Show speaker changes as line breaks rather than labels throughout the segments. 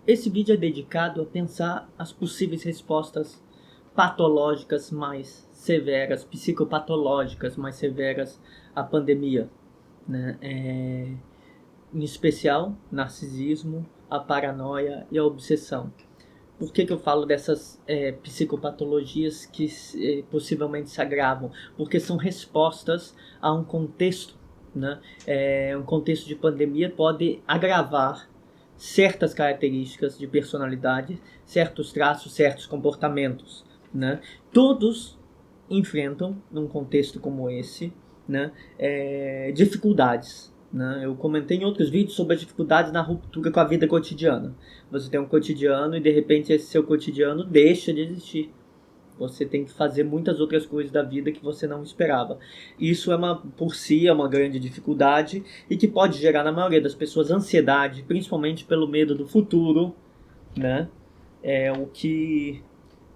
Esse vídeo é dedicado a pensar as possíveis respostas patológicas mais severas, psicopatológicas mais severas à pandemia, né? Em especial, narcisismo, a paranoia e a obsessão. Por que eu falo dessas psicopatologias que possivelmente se agravam? Porque são respostas a um contexto, né? Um contexto de pandemia pode agravar certas características de personalidade, certos traços, certos comportamentos, né? Todos enfrentam, num contexto como esse, né, dificuldades. Né? Eu comentei em outros vídeos sobre as dificuldades na ruptura com a vida cotidiana. Você tem um cotidiano e de repente esse seu cotidiano deixa de existir. Você tem que fazer muitas outras coisas da vida que você não esperava. Isso por si é uma grande dificuldade e que pode gerar na maioria das pessoas ansiedade, principalmente pelo medo do futuro, né?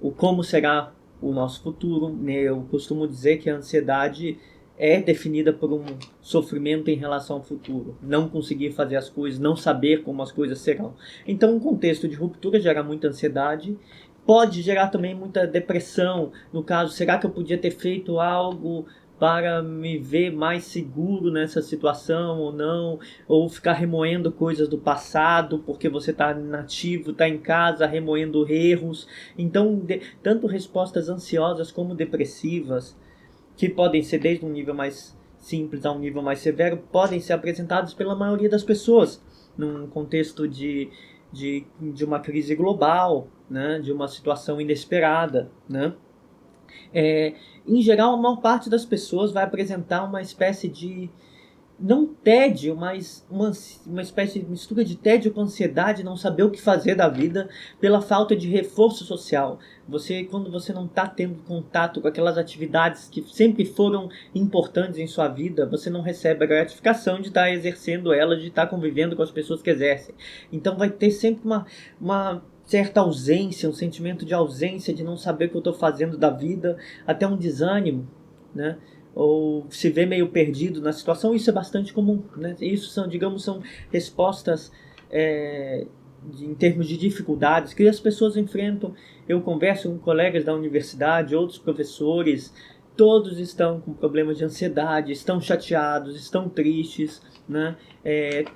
O como será o nosso futuro. Eu costumo dizer que a ansiedade é definida por um sofrimento em relação ao futuro. Não conseguir fazer as coisas, não saber como as coisas serão. Então, um contexto de ruptura gera muita ansiedade. Pode gerar também muita depressão. No caso, será que eu podia ter feito algo para me ver mais seguro nessa situação ou não? Ou ficar remoendo coisas do passado porque você está inativo, está em casa remoendo erros. Então, tanto respostas ansiosas como depressivas, que podem ser desde um nível mais simples a um nível mais severo, podem ser apresentadas pela maioria das pessoas num contexto de uma crise global, né, de uma situação inesperada, né? Em geral, a maior parte das pessoas vai apresentar uma espécie de não tédio, mas uma espécie de mistura de tédio com ansiedade, não saber o que fazer da vida pela falta de reforço social. Quando você não está tendo contato com aquelas atividades que sempre foram importantes em sua vida, você não recebe a gratificação de estar exercendo elas, de estar convivendo com as pessoas que exercem. Então vai ter sempre uma certa ausência, um sentimento de ausência, de não saber o que eu estou fazendo da vida, até um desânimo, né? Ou se vê meio perdido na situação. Isso é bastante comum, né? Isso são respostas em termos de dificuldades que as pessoas enfrentam. Eu converso com colegas da universidade, outros professores, todos estão com problemas de ansiedade, estão chateados, estão tristes, né?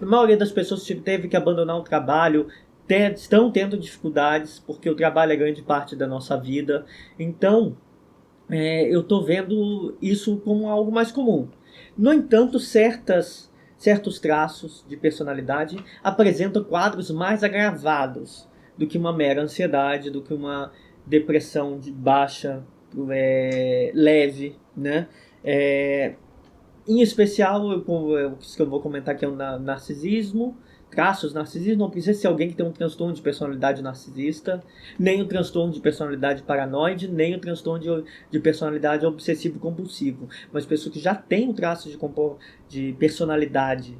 A maioria das pessoas teve que abandonar o trabalho, estão tendo dificuldades, porque o trabalho é grande parte da nossa vida. Então, eu estou vendo isso como algo mais comum. No entanto, certos traços de personalidade apresentam quadros mais agravados do que uma mera ansiedade, do que uma depressão de baixa, leve, né? Em especial, o que eu vou comentar aqui é o narcisismo, traços narcisismo. Não precisa ser alguém que tem um transtorno de personalidade narcisista, nem o transtorno de personalidade paranoide, nem o transtorno de personalidade obsessivo-compulsivo. Mas pessoas que já têm um traço de personalidade,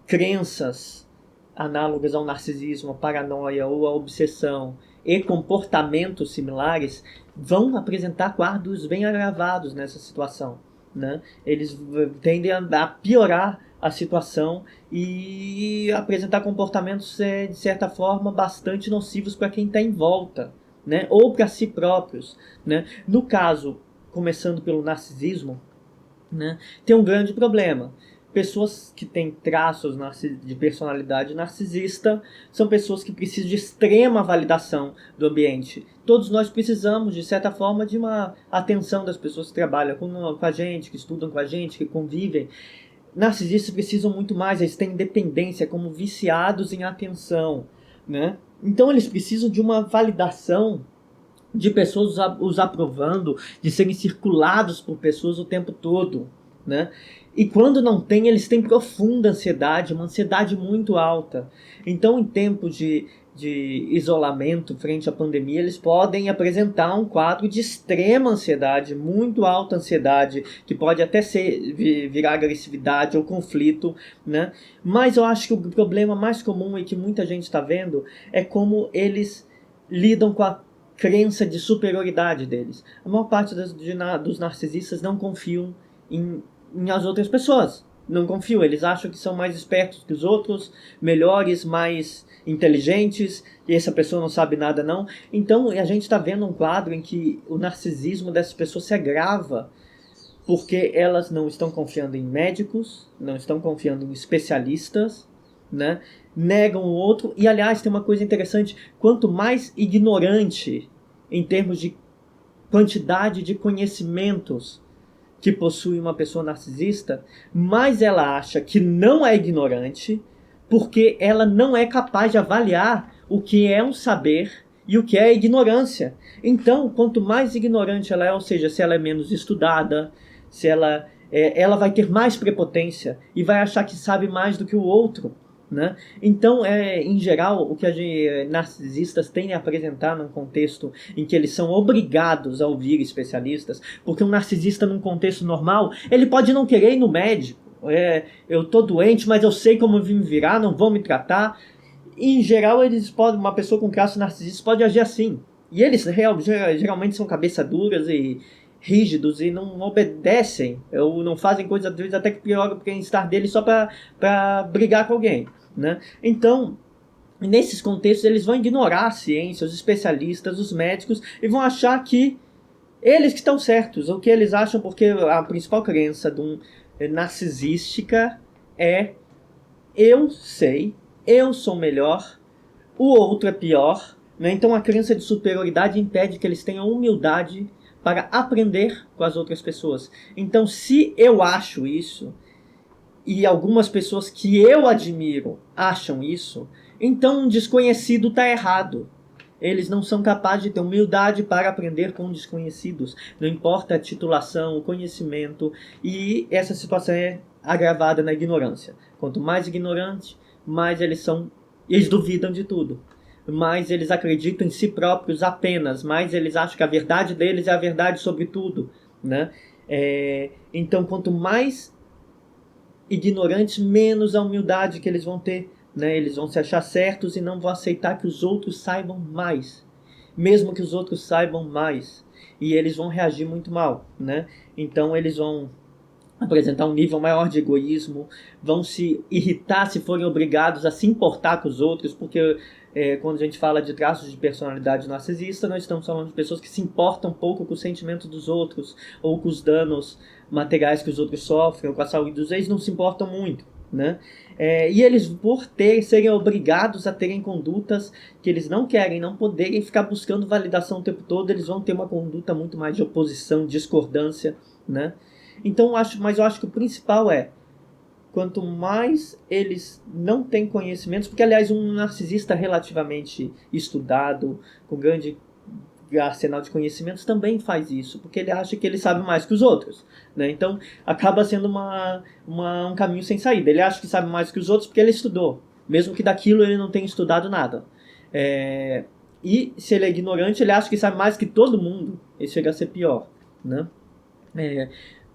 crenças análogas ao narcisismo, a paranoia ou a obsessão e comportamentos similares, vão apresentar quadros bem agravados nessa situação. Né? Eles tendem a piorar a situação e apresentar comportamentos, de certa forma, bastante nocivos para quem está em volta, né? Ou para si próprios. Né? No caso, começando pelo narcisismo, né, tem um grande problema. Pessoas que têm traços de personalidade narcisista são pessoas que precisam de extrema validação do ambiente. Todos nós precisamos, de certa forma, de uma atenção das pessoas que trabalham com a gente, que estudam com a gente, que convivem. Narcisistas precisam muito mais, eles têm dependência, como viciados em atenção. Né? Então eles precisam de uma validação, de pessoas os aprovando, de serem circulados por pessoas o tempo todo, né? E quando não tem, eles têm profunda ansiedade, uma ansiedade muito alta. Então, em tempos de isolamento frente à pandemia, eles podem apresentar um quadro de extrema ansiedade, muito alta ansiedade, que pode até virar agressividade ou conflito, né? Mas eu acho que o problema mais comum e que muita gente está vendo é como eles lidam com a crença de superioridade deles. A maior parte dos narcisistas não confiam em as outras pessoas. Não confiam, eles acham que são mais espertos que os outros, melhores, mais inteligentes, e essa pessoa não sabe nada não. Então a gente está vendo um quadro em que o narcisismo dessas pessoas se agrava, porque elas não estão confiando em médicos, não estão confiando em especialistas, né? Negam o outro. E aliás, tem uma coisa interessante, quanto mais ignorante em termos de quantidade de conhecimentos que possui uma pessoa narcisista, mais ela acha que não é ignorante, porque ela não é capaz de avaliar o que é um saber e o que é ignorância. Então, quanto mais ignorante ela é, ou seja, se ela é menos estudada, se ela vai ter mais prepotência e vai achar que sabe mais do que o outro, né? Então, em geral, o que narcisistas têm a apresentar num contexto em que eles são obrigados a ouvir especialistas, porque um narcisista num contexto normal, ele pode não querer ir no médico. Eu tô doente, mas eu sei como me virar, não vão me tratar. E, em geral, uma pessoa com traços narcisistas pode agir assim. E eles geralmente são cabeça duras e rígidos e não obedecem, ou não fazem coisas, às vezes, até que piora o bem-estar deles só para brigar com alguém, né? Então, nesses contextos, eles vão ignorar a ciência, os especialistas, os médicos, e vão achar que eles que estão certos, o que eles acham, porque a principal crença de narcisística é: eu sei, eu sou melhor, o outro é pior, né? Então a crença de superioridade impede que eles tenham humildade para aprender com as outras pessoas. Então, se eu acho isso, e algumas pessoas que eu admiro acham isso, então um desconhecido está errado. Eles não são capazes de ter humildade para aprender com desconhecidos. Não importa a titulação, o conhecimento. E essa situação é agravada na ignorância. Quanto mais ignorante, mais eles duvidam de tudo. Mais eles acreditam em si próprios apenas. Mais eles acham que a verdade deles é a verdade sobre tudo, né? Então, quanto mais ignorantes, menos a humildade que eles vão ter, né? Eles vão se achar certos e não vão aceitar que os outros saibam mais, mesmo que os outros saibam mais, e eles vão reagir muito mal, né? Então eles vão apresentar um nível maior de egoísmo, vão se irritar se forem obrigados a se importar com os outros, porque quando a gente fala de traços de personalidade narcisista, nós estamos falando de pessoas que se importam pouco com os sentimentos dos outros, ou com os danos materiais que os outros sofrem, ou com a saúde dos eles, não se importam muito, né? E eles, por serem obrigados a terem condutas que eles não querem, não poderem ficar buscando validação o tempo todo, eles vão ter uma conduta muito mais de oposição, discordância, né? Então, eu acho que o principal quanto mais eles não têm conhecimentos, porque, aliás, um narcisista relativamente estudado, com grande arsenal de conhecimentos, também faz isso, porque ele acha que ele sabe mais que os outros, né? Então, acaba sendo um caminho sem saída. Ele acha que sabe mais que os outros porque ele estudou, mesmo que daquilo ele não tenha estudado nada. E se ele é ignorante, ele acha que sabe mais que todo mundo. Isso chega a ser pior, né?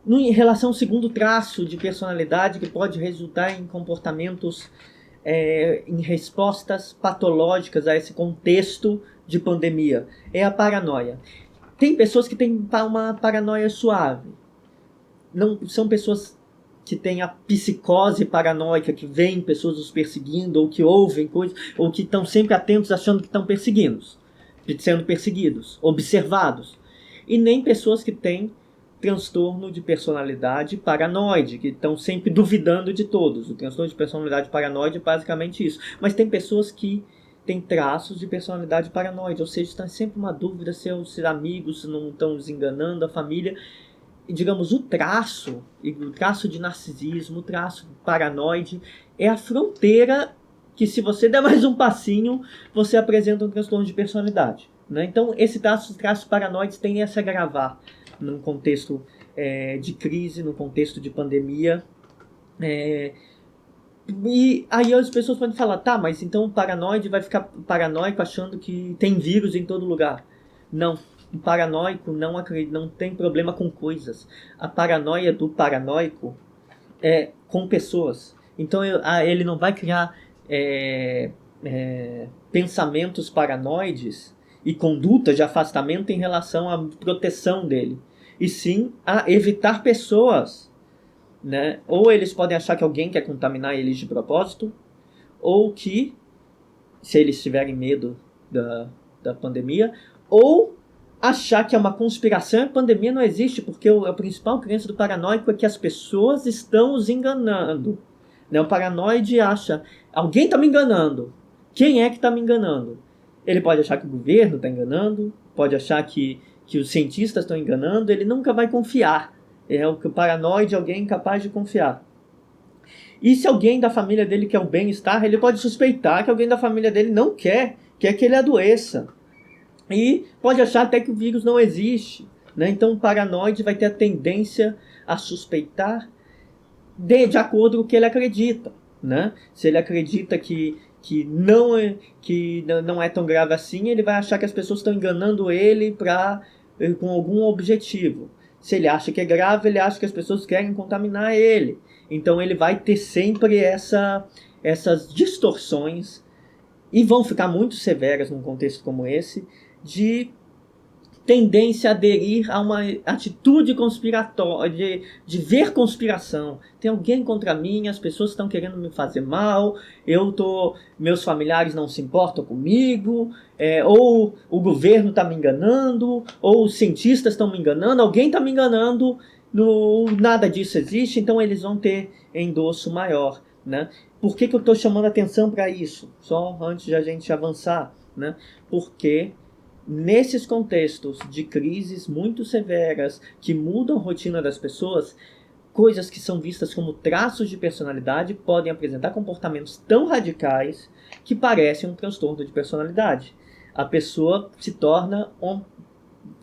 Em relação ao segundo traço de personalidade que pode resultar em comportamentos, em respostas patológicas a esse contexto de pandemia, é a paranoia. Tem pessoas que têm uma paranoia suave. Não são pessoas que têm a psicose paranoica, que veem pessoas os perseguindo, ou que ouvem coisas, ou que estão sempre atentos achando que estão sendo perseguidos, observados. E nem pessoas que têm transtorno de personalidade paranoide, que estão sempre duvidando de todos. O transtorno de personalidade paranoide é basicamente isso. Mas tem pessoas que têm traços de personalidade paranoide, ou seja, está sempre uma dúvida se os amigos não estão desenganando, a família. E, digamos, o traço de narcisismo, o traço paranoide, é a fronteira que, se você der mais um passinho, você apresenta um transtorno de personalidade, né? Então, os traços paranoides tendem a se agravar num contexto de crise, num contexto de pandemia. E aí as pessoas podem falar, tá, mas então o paranoide vai ficar paranoico achando que tem vírus em todo lugar. Não, o paranoico não tem problema com coisas. A paranoia do paranoico é com pessoas. Então ele não vai criar pensamentos paranoides e conduta de afastamento em relação à proteção dele, e sim a evitar pessoas, né? Ou eles podem achar que alguém quer contaminar eles de propósito, ou que, se eles tiverem medo da pandemia, ou achar que é uma conspiração e a pandemia não existe, porque a principal crença do paranoico é que as pessoas estão os enganando. Né? O paranoide acha, alguém está me enganando. Quem é que está me enganando? Ele pode achar que o governo está enganando, pode achar que os cientistas estão enganando, ele nunca vai confiar. É o paranoide, alguém incapaz de confiar. E se alguém da família dele quer o bem-estar, ele pode suspeitar que alguém da família dele não quer que ele adoeça. E pode achar até que o vírus não existe. Né? Então o paranoide vai ter a tendência a suspeitar de acordo com o que ele acredita. Né? Se ele acredita que não é tão grave assim, ele vai achar que as pessoas estão enganando ele com algum objetivo. Se ele acha que é grave, ele acha que as pessoas querem contaminar ele. Então ele vai ter sempre essas distorções, e vão ficar muito severas num contexto como esse, de tendência a aderir a uma atitude conspiratória, de ver conspiração. Tem alguém contra mim, as pessoas estão querendo me fazer mal, meus familiares não se importam comigo, ou o governo está me enganando, ou os cientistas estão me enganando, alguém está me enganando, nada disso existe, então eles vão ter endosso maior. Né? Por que eu estou chamando atenção para isso? Só antes de a gente avançar. Né? Porque nesses contextos de crises muito severas, que mudam a rotina das pessoas, coisas que são vistas como traços de personalidade podem apresentar comportamentos tão radicais que parecem um transtorno de personalidade. A pessoa se torna,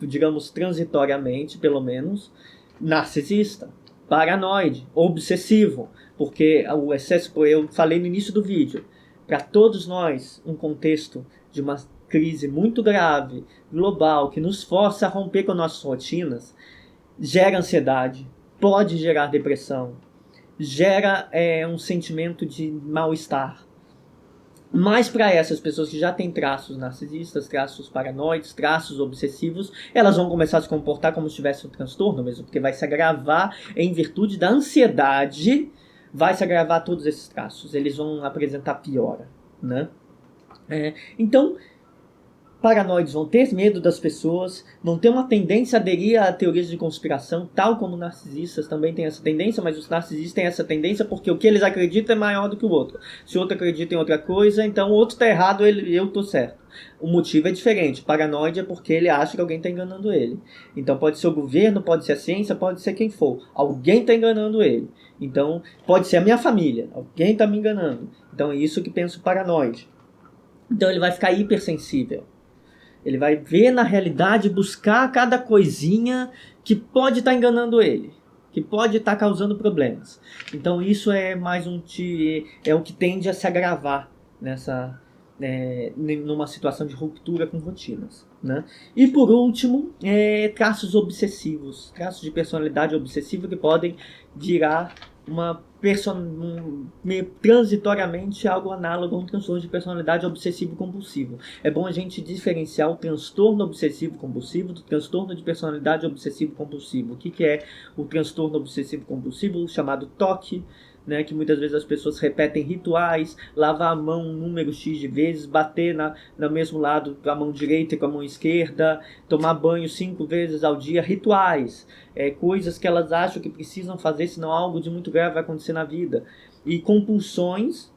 digamos, transitoriamente, pelo menos, narcisista, paranoide, obsessivo, porque o excesso, eu falei no início do vídeo, para todos nós, um contexto de uma crise muito grave, global, que nos força a romper com nossas rotinas, gera ansiedade, pode gerar depressão, gera um sentimento de mal-estar. Mas para essas pessoas que já têm traços narcisistas, traços paranoides, traços obsessivos, elas vão começar a se comportar como se tivesse um transtorno mesmo, porque vai se agravar em virtude da ansiedade, vai se agravar todos esses traços, eles vão apresentar piora. Né? Então, paranoides vão ter medo das pessoas, vão ter uma tendência a aderir a teorias de conspiração, tal como narcisistas também têm essa tendência, mas os narcisistas têm essa tendência porque o que eles acreditam é maior do que o outro. Se o outro acredita em outra coisa, então o outro está errado, eu estou certo. O motivo é diferente. Paranoide é porque ele acha que alguém está enganando ele. Então pode ser o governo, pode ser a ciência, pode ser quem for. Alguém está enganando ele. Então pode ser a minha família. Alguém está me enganando. Então é isso que pensa o paranoide. Então ele vai ficar hipersensível. Ele vai ver na realidade, buscar cada coisinha que pode estar enganando ele, que pode estar causando problemas. Então isso é mais é o que tende a se agravar numa situação de ruptura com rotinas. Né? E por último, traços obsessivos, traços de personalidade obsessiva que podem virar transitoriamente algo análogo a um transtorno de personalidade obsessivo-compulsivo. É bom a gente diferenciar o transtorno obsessivo-compulsivo do transtorno de personalidade obsessivo-compulsivo. O que é o transtorno obsessivo-compulsivo? Chamado TOC, né, que muitas vezes as pessoas repetem rituais, lavar a mão um número X de vezes, bater no mesmo lado com a mão direita e com a mão esquerda, tomar banho 5 vezes ao dia, rituais, coisas que elas acham que precisam fazer, senão algo de muito grave vai acontecer na vida. E compulsões,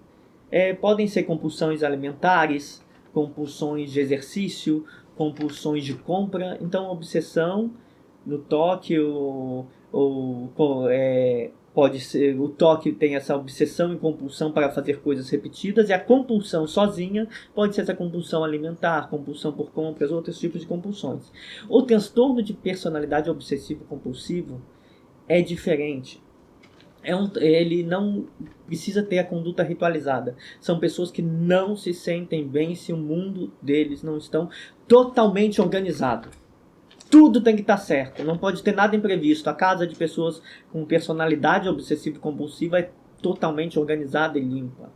podem ser compulsões alimentares, compulsões de exercício, compulsões de compra. Então, obsessão no toque pode ser, o toque tem essa obsessão e compulsão para fazer coisas repetidas, e a compulsão sozinha pode ser essa compulsão alimentar, compulsão por compras, outros tipos de compulsões. O transtorno de personalidade obsessivo-compulsivo é diferente. Ele não precisa ter a conduta ritualizada. São pessoas que não se sentem bem se o mundo deles não está totalmente organizado. Tudo tem que estar certo, não pode ter nada imprevisto. A casa de pessoas com personalidade obsessiva-compulsiva é totalmente organizada e limpa.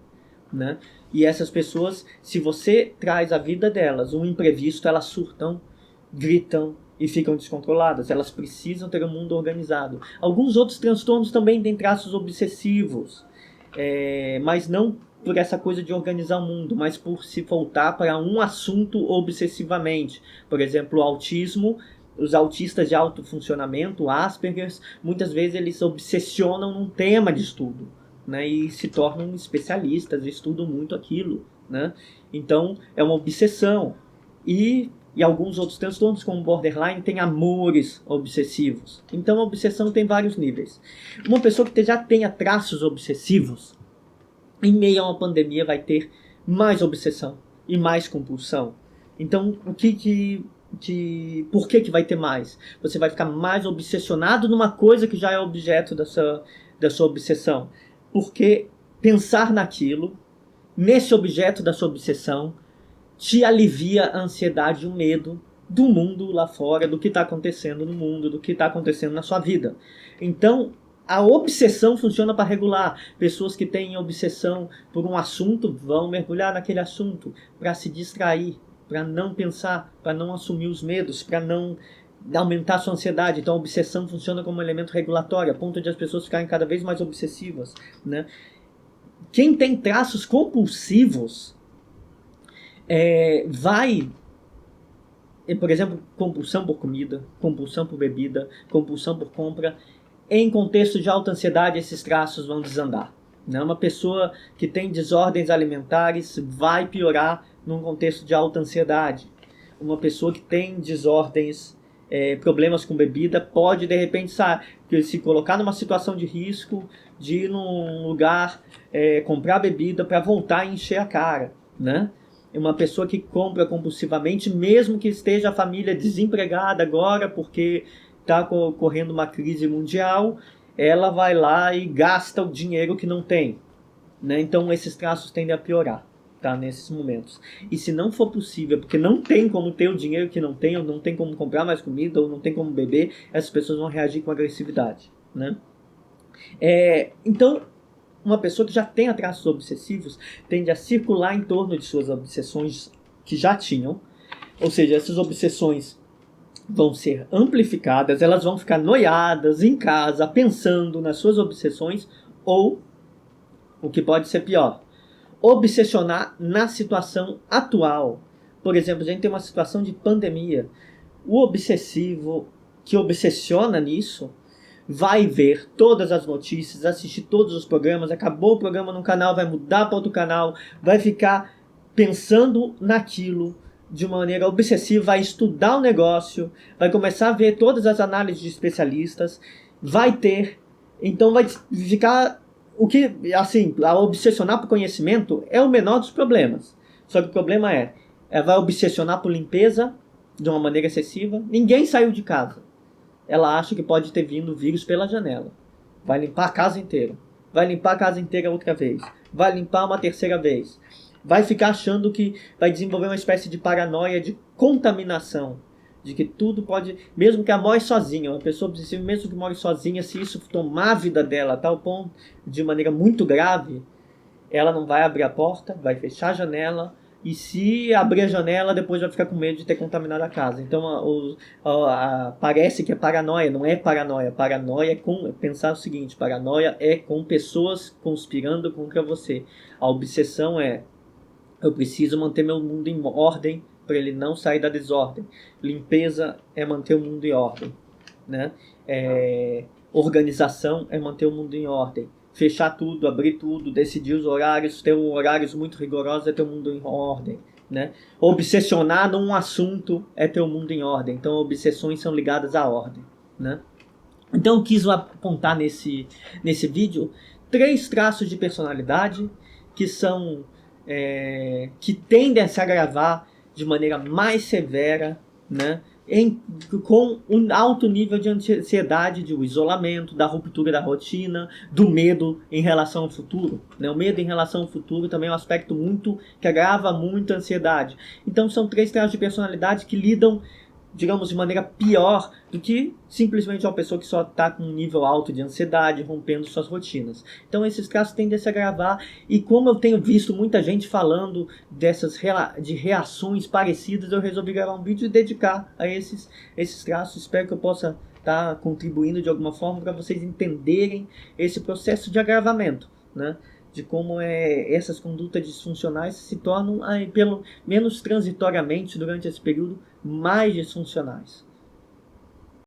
Né? E essas pessoas, se você traz a vida delas um imprevisto, elas surtam, gritam, e ficam descontroladas. Elas precisam ter um mundo organizado. Alguns outros transtornos também têm traços obsessivos, mas não por essa coisa de organizar o mundo, mas por se voltar para um assunto obsessivamente. Por exemplo, o autismo. Os autistas de alto funcionamento, Asperger, muitas vezes eles obsessionam num tema de estudo, né, e se tornam especialistas, estudam muito aquilo, né? Então é uma obsessão. E alguns outros transtornos, como borderline, têm amores obsessivos. Então a obsessão tem vários níveis. Uma pessoa que já tenha traços obsessivos, em meio a uma pandemia vai ter mais obsessão e mais compulsão. Então por que vai ter mais? Você vai ficar mais obsessionado numa coisa que já é objeto da sua obsessão. Porque pensar naquilo, nesse objeto da sua obsessão, te alivia a ansiedade e o medo do mundo lá fora, do que está acontecendo no mundo, do que está acontecendo na sua vida. Então, a obsessão funciona para regular. Pessoas que têm obsessão por um assunto vão mergulhar naquele assunto para se distrair, para não pensar, para não assumir os medos, para não aumentar a sua ansiedade. Então a obsessão funciona como um elemento regulatório, a ponto de as pessoas ficarem cada vez mais obsessivas, né? Quem tem traços compulsivos por exemplo, compulsão por comida, compulsão por bebida, compulsão por compra. Em contexto de alta ansiedade, esses traços vão desandar, né? Uma pessoa que tem desordens alimentares vai piorar num contexto de alta ansiedade. Uma pessoa que tem desordens, problemas com bebida, pode de repente se colocar numa situação de risco de ir num lugar, comprar bebida para voltar a encher a cara, né? Uma pessoa que compra compulsivamente, mesmo que esteja a família desempregada agora porque está correndo uma crise mundial, ela vai lá e gasta o dinheiro que não tem, né? Então esses traços tendem a piorar, tá, nesses momentos. E se não for possível, porque não tem como ter o dinheiro que não tem, ou não tem como comprar mais comida, ou não tem como beber, essas pessoas vão reagir com agressividade, né? Então, uma pessoa que já tenha traços obsessivos tende a circular em torno de suas obsessões que já tinham, ou seja, essas obsessões vão ser amplificadas, elas vão ficar noiadas em casa, pensando nas suas obsessões, ou, o que pode ser pior, obsessionar na situação atual. Por exemplo, a gente tem uma situação de pandemia. O obsessivo que obsessiona nisso vai ver todas as notícias, assistir todos os programas, acabou o programa num canal, vai mudar para outro canal, vai ficar pensando naquilo de uma maneira obsessiva, vai estudar o negócio, vai começar a ver todas as análises de especialistas, então vai ficar a obsessionar por conhecimento é o menor dos problemas. Só que o problema vai obsessionar por limpeza de uma maneira excessiva. Ninguém saiu de casa. Ela acha que pode ter vindo vírus pela janela. Vai limpar a casa inteira. Vai limpar a casa inteira outra vez. Vai limpar uma terceira vez. Vai ficar achando que vai desenvolver uma espécie de paranoia de contaminação. De que tudo pode... Mesmo que ela more sozinha, uma pessoa obsessiva, mesmo que more sozinha, se isso tomar a vida dela a tal ponto, de maneira muito grave, ela não vai abrir a porta, vai fechar a janela, e se abrir a janela, depois vai ficar com medo de ter contaminado a casa. Então parece que é paranoia, não é paranoia. Paranoia é pensar o seguinte: paranoia é com pessoas conspirando contra você. A obsessão eu preciso manter meu mundo em ordem para ele não sair da desordem. Limpeza é manter o mundo em ordem, né? Organização é manter o mundo em ordem. Fechar tudo, abrir tudo, decidir os horários, ter horários muito rigorosos é ter o mundo em ordem, né? Obsessionar num assunto é ter o mundo em ordem. Então obsessões são ligadas à ordem, né? Então eu quis apontar nesse vídeo 3 traços de personalidade que são que tendem a se agravar de maneira mais severa, né? Com um alto nível de ansiedade, de isolamento, da ruptura da rotina, do medo em relação ao futuro, né? O medo em relação ao futuro também é um aspecto que agrava muito a ansiedade. Então são 3 traços de personalidade que lidam digamos, de maneira pior do que simplesmente uma pessoa que só está com um nível alto de ansiedade, rompendo suas rotinas. Então esses traços tendem a se agravar, e como eu tenho visto muita gente falando de reações parecidas, eu resolvi gravar um vídeo e dedicar a esses traços. Espero que eu possa estar contribuindo de alguma forma para vocês entenderem esse processo de agravamento, né? De como essas condutas disfuncionais se tornam, pelo menos transitoriamente, durante esse período, mais disfuncionais.